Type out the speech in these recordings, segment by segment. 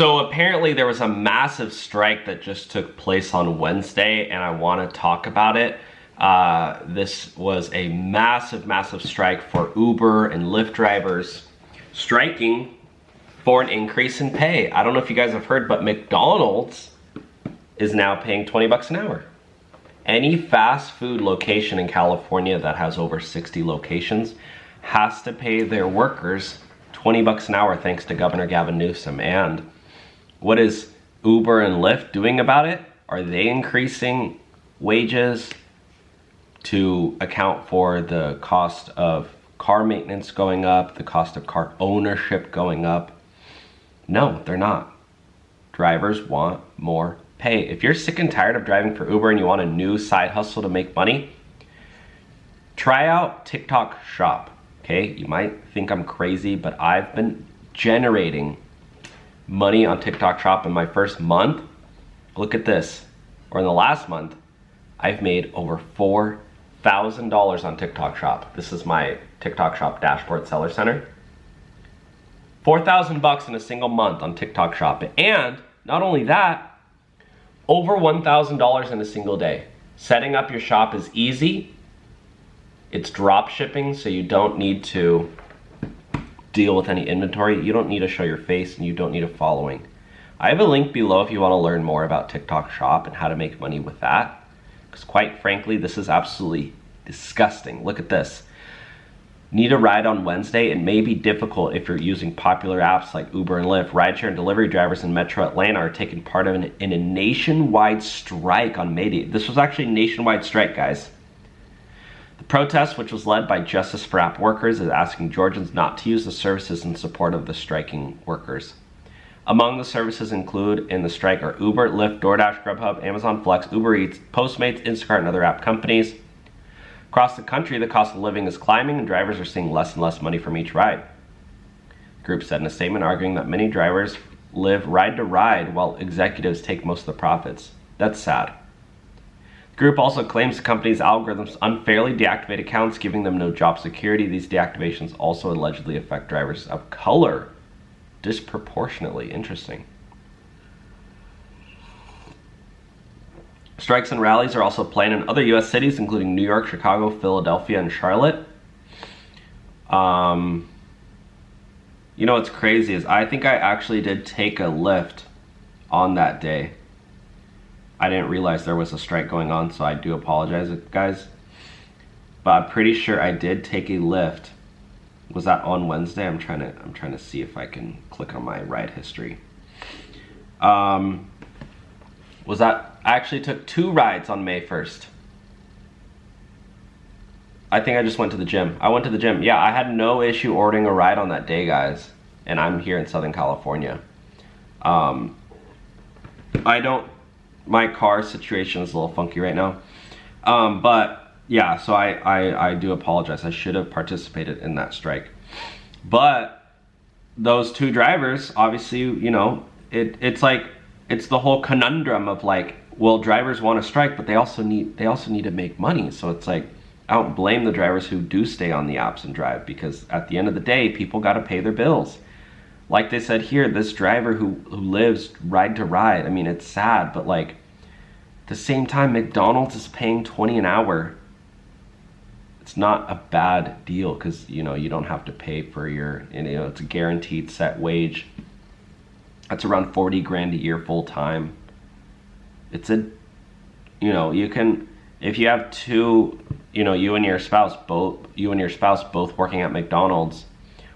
So apparently there was a massive strike that just took place on Wednesday, and I want to talk about it. This was a massive strike for Uber and Lyft drivers striking for an increase in pay. I don't know if you guys have heard, but McDonald's is now paying 20 bucks an hour. Any fast food location in California that has over 60 locations has to pay their workers 20 bucks an hour thanks to Governor Gavin Newsom. And what is Uber and Lyft doing about it? Are they increasing wages to account for the cost of car maintenance going up, the cost of car ownership going up? No, they're not. Drivers want more pay. If you're sick and tired of driving for Uber and you want a new side hustle to make money, try out TikTok Shop. Okay, you might think I'm crazy, but I've been generating money on TikTok Shop in my first month. Look at this. Or in the last month, I've made over $4,000 on TikTok Shop. This is my TikTok Shop dashboard seller center. 4,000 bucks in a single month on TikTok Shop. And not only that, over $1,000 in a single day. Setting up your shop is easy. It's drop shipping, so you don't need to deal with any inventory. You don't need to show your face, and you don't need a following. I have a link below if you want to learn more about TikTok Shop and how to make money with that. Because quite frankly, this is absolutely disgusting. Look at this. Need a ride on Wednesday? It may be difficult if you're using popular apps like Uber and Lyft. Rideshare and delivery drivers in Metro Atlanta are taking part in a nationwide strike on May Day. This was actually a nationwide strike, guys. The protest, which was led by Justice for App Workers, is asking Georgians not to use the services in support of the striking workers. Among the services included in the strike are Uber, Lyft, DoorDash, Grubhub, Amazon Flex, Uber Eats, Postmates, Instacart, and other app companies. Across the country, the cost of living is climbing and drivers are seeing less and less money from each ride. The group said in a statement arguing that many drivers live ride to ride while executives take most of the profits. That's sad. The group also claims the company's algorithms unfairly deactivate accounts, giving them no job security. These deactivations also allegedly affect drivers of color disproportionately. Interesting. Strikes and rallies are also planned in other U.S. cities, including New York, Chicago, Philadelphia, and Charlotte. You know what's crazy is I think I actually did take a Lyft on that day. I didn't realize there was a strike going on, so I do apologize, guys. But I'm pretty sure I did take a Lyft. Was that on Wednesday? I'm trying to see if I can click on my ride history. Was that, I actually took 2 rides on May 1st. I think I just went to the gym. I went to the gym. Yeah, I had no issue ordering a ride on that day, guys. And I'm here in Southern California. My car situation is a little funky right now. But yeah, so I do apologize. I should have participated in that strike. But those 2 drivers, obviously, you know, it's like, it's the whole conundrum of like, well, drivers want to strike, but they also need to make money. So it's like, I don't blame the drivers who do stay on the apps and drive, because at the end of the day, people got to pay their bills. Like they said here, this driver who lives ride to ride, I mean, it's sad, but like, at the same time, McDonald's is paying 20 an hour. It's not a bad deal, because, you know, you don't have to pay for your, you know, it's a guaranteed set wage. That's around 40 grand a year full time. It's a, you know, you can, if you have 2, you know, you and your spouse both working at McDonald's,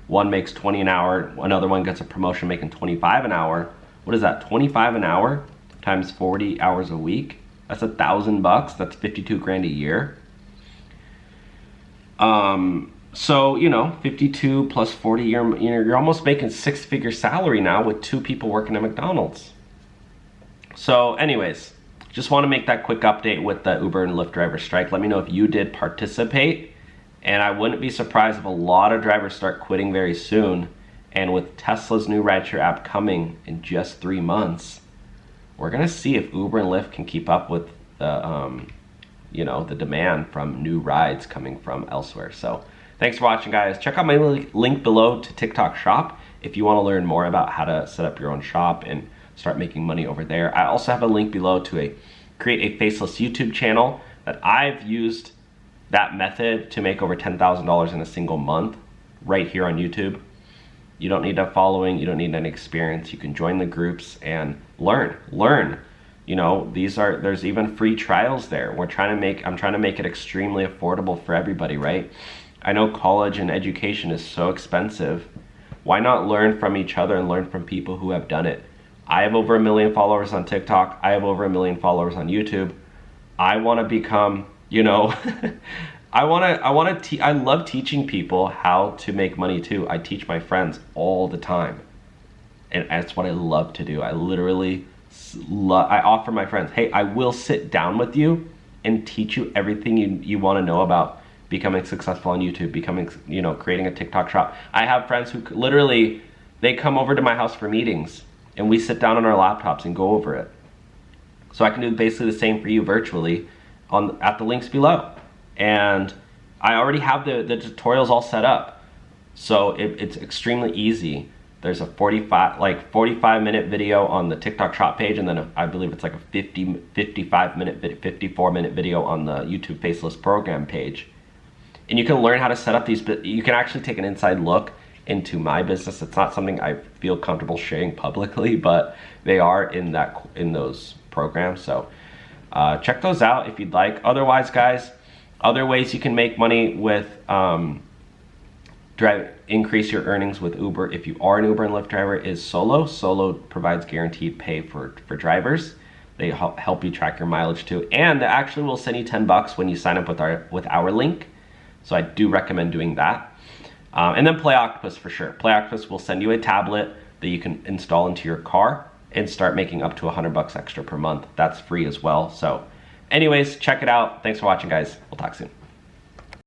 one makes 20 an hour, another one gets a promotion making 25 an hour. What is that, 25 an hour times 40 hours a week? That's $1,000. That's 52 grand a year. So, you know, 52 plus 40, you're almost making 6-figure salary now with 2 people working at McDonald's. So anyways, just want to make that quick update with the Uber and Lyft driver strike. Let me know if you did participate. And I wouldn't be surprised if a lot of drivers start quitting very soon. And with Tesla's new rideshare app coming in just 3 months, we're gonna see if Uber and Lyft can keep up with the, you know, the demand from new rides coming from elsewhere. So thanks for watching, guys. Check out my link below to TikTok Shop. if you want to learn more about how to set up your own shop and start making money over there. I also have a link below to create a Faceless YouTube channel that I've used that method to make over $10,000 in a single month right here on YouTube. You don't need a following, you don't need any experience. You can join the groups and learn. You know, there's even free trials there. I'm trying to make it extremely affordable for everybody, right? I know college and education is so expensive. Why not learn from each other and learn from people who have done it? I have over 1 million followers on TikTok. I have over 1 million followers on YouTube. I want to become, you know, I love teaching people how to make money too. I teach my friends all the time. And that's what I love to do. I literally I offer my friends, hey, I will sit down with you and teach you everything you want to know about becoming successful on YouTube, creating a TikTok shop. I have friends who literally, they come over to my house for meetings and we sit down on our laptops and go over it. So I can do basically the same for you virtually at the links below. And I already have the tutorials all set up. So it's extremely easy. There's a 45-minute video on the TikTok shop page, and then I believe it's like a 54-minute video on the YouTube Faceless program page. And you can learn how to set up these, you can actually take an inside look into my business. It's not something I feel comfortable sharing publicly, but they are in those programs. So check those out if you'd like. Otherwise, guys, other ways you can make money with increase your earnings with Uber if you are an Uber and Lyft driver is Solo. Solo provides guaranteed pay for drivers. They help you track your mileage too, and they actually will send you $10 when you sign up with our link. So I do recommend doing that. And then Play Octopus for sure. Play Octopus will send you a tablet that you can install into your car and start making up to $100 extra per month. That's free as well. So anyways, check it out. Thanks for watching, guys. We'll talk soon.